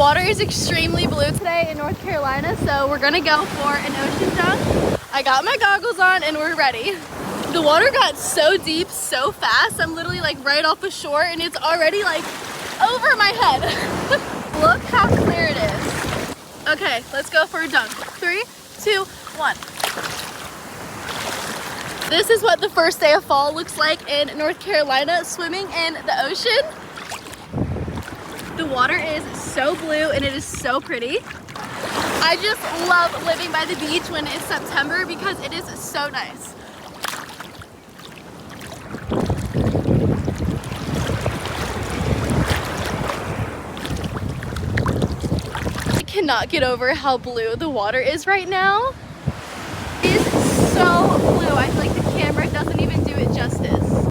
water is extremely blue today in North Carolina, so we're gonna go for an ocean dunk. I got my goggles on and we're ready. The water got so deep so fast. I'm literally like right off the shore and it's already like over my head. Look how clear it is. Okay, let's go for a dunk. 3, 2, 1. This is what the first day of fall looks like in North Carolina, swimming in the ocean. The water is so blue and it is so pretty. I just love living by the beach when it's September because it is so nice. I cannot get over how blue the water is right now.